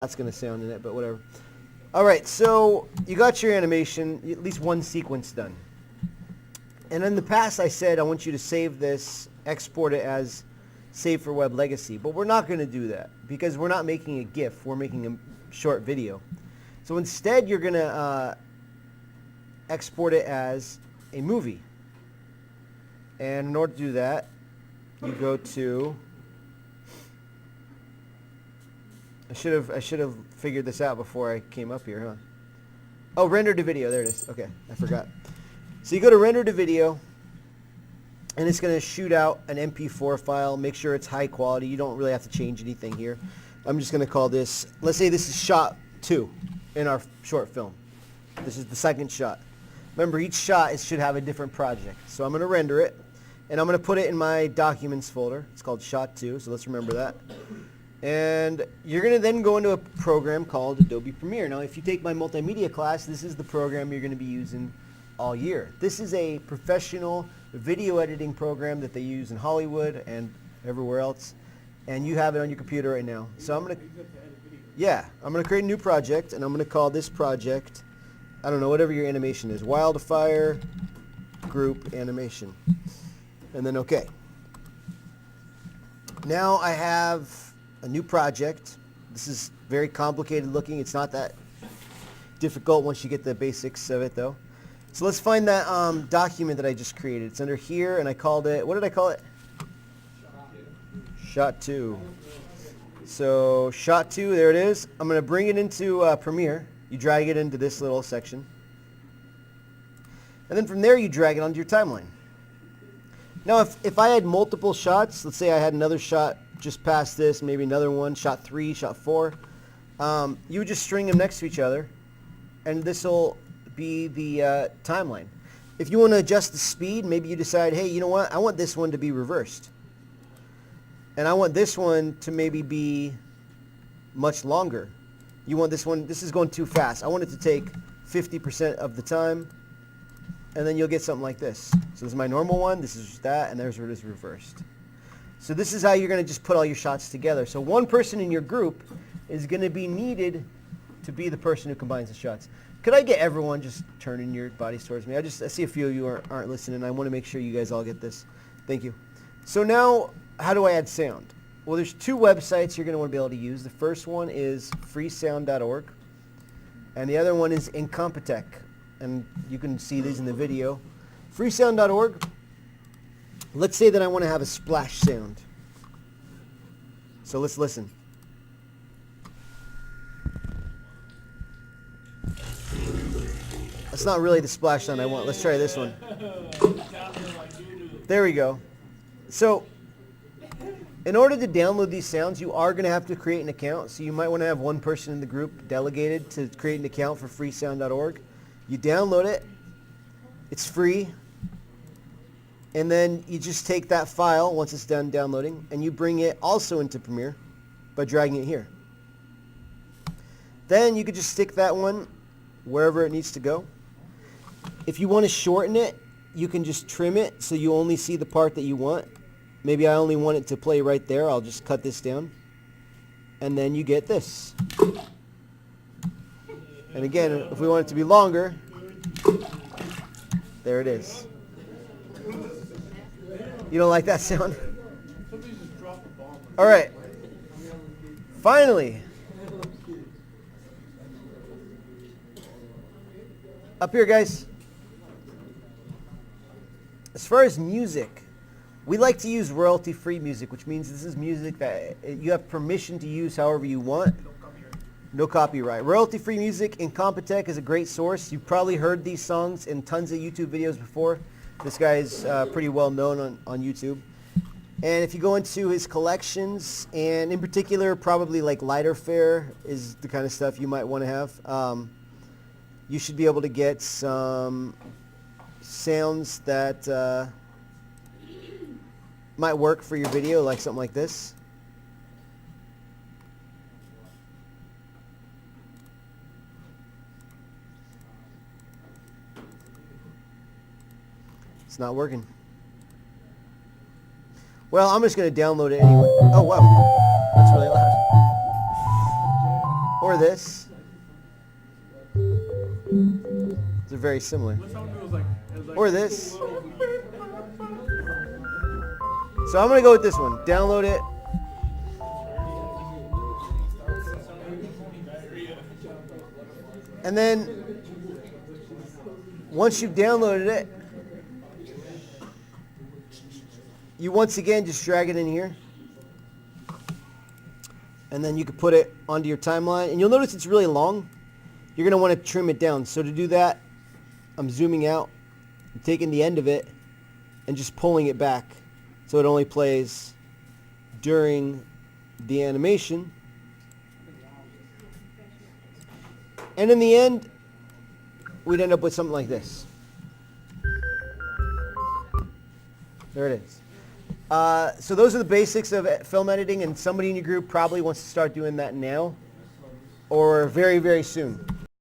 that's going to sound in it, but whatever. All right, so you got your animation, at least one sequence done. And in the past I said I want you to save this, export it as Save for Web Legacy, but we're not going to do that because we're not making a GIF, we're making a short video. So instead you're going to export it as a movie. And in order to do that, you go to, I should have figured this out before I came up here, huh? Oh, render to video. There it is. Okay, I forgot. So you go to render to video, and it's going to shoot out an MP4 file. Make sure it's high quality. You don't really have to change anything here. I'm just going to call this, let's say this is shot 2 in our short film. This is the second shot. Remember, each shot should have a different project. So I'm going to render it, and I'm going to put it in my documents folder. It's called shot 2, so let's remember that. And you're going to then go into a program called Adobe Premiere. Now, if you take my multimedia class, this is the program you're going to be using all year. This is a professional video editing program that they use in Hollywood and everywhere else. And you have it on your computer right now. So I'm going to create a new project, and I'm going to call this project, I don't know, whatever your animation is, Wildfire Group Animation. And then OK. Now I have a new project. This is very complicated looking. It's not that difficult once you get the basics of it though. So let's find that document that I just created. It's under here, and I called it, what did I call it? Shot 2. So Shot 2, there it is. I'm going to bring it into Premiere. You drag it into this little section. And then from there you drag it onto your timeline. Now if I had multiple shots, let's say I had another shot just past this, maybe another one, shot 3, shot 4, you would just string them next to each other, and this will be the timeline. If you want to adjust the speed, maybe you decide, hey, you know what, I want this one to be reversed. And I want this one to maybe be much longer. You want this one, this is going too fast. I want it to take 50% of the time, and then you'll get something like this. So this is my normal one, this is just that, and there's where it is reversed. So this is how you're going to just put all your shots together. So one person in your group is going to be needed to be the person who combines the shots. Could I get everyone just turning your bodies towards me? I see a few of you aren't listening. I want to make sure you guys all get this. Thank you. So now, how do I add sound? Well, there's 2 websites you're going to want to be able to use. The first one is freesound.org, and the other one is Incompetech. And you can see these in the video. Freesound.org. Let's say that I want to have a splash sound. So let's listen. That's not really the splash sound I want. Let's try this one. There we go. So in order to download these sounds, you are going to have to create an account. So you might want to have one person in the group delegated to create an account for freesound.org. You download it. It's free. And then you just take that file once it's done downloading, and you bring it also into Premiere by dragging it here. Then you could just stick that one wherever it needs to go. If you want to shorten it, you can just trim it so you only see the part that you want. Maybe I only want it to play right there. I'll just cut this down. And then you get this. And again, if we want it to be longer, there it is. You don't like that sound? All right. Finally. Up here, guys. As far as music, we like to use royalty-free music, which means this is music that you have permission to use however you want. No copyright. Royalty-free music, Incompetech is a great source. You've probably heard these songs in tons of YouTube videos before. This guy is pretty well known on YouTube. And if you go into his collections, and in particular probably like Lighter Fare is the kind of stuff you might want to have, you should be able to get some sounds that might work for your video, like something like this. It's not working. Well, I'm just going to download it anyway. Oh, wow. That's really loud. or this. They're very similar. Or this. So I'm going to go with this one. Download it. And then once you've downloaded it, you once again just drag it in here. And then you can put it onto your timeline. And you'll notice it's really long. You're going to want to trim it down. So to do that, I'm zooming out, I'm taking the end of it, and just pulling it back. So it only plays during the animation. And in the end, we'd end up with something like this. There it is. So those are the basics of film editing, and somebody in your group probably wants to start doing that now or very, very soon.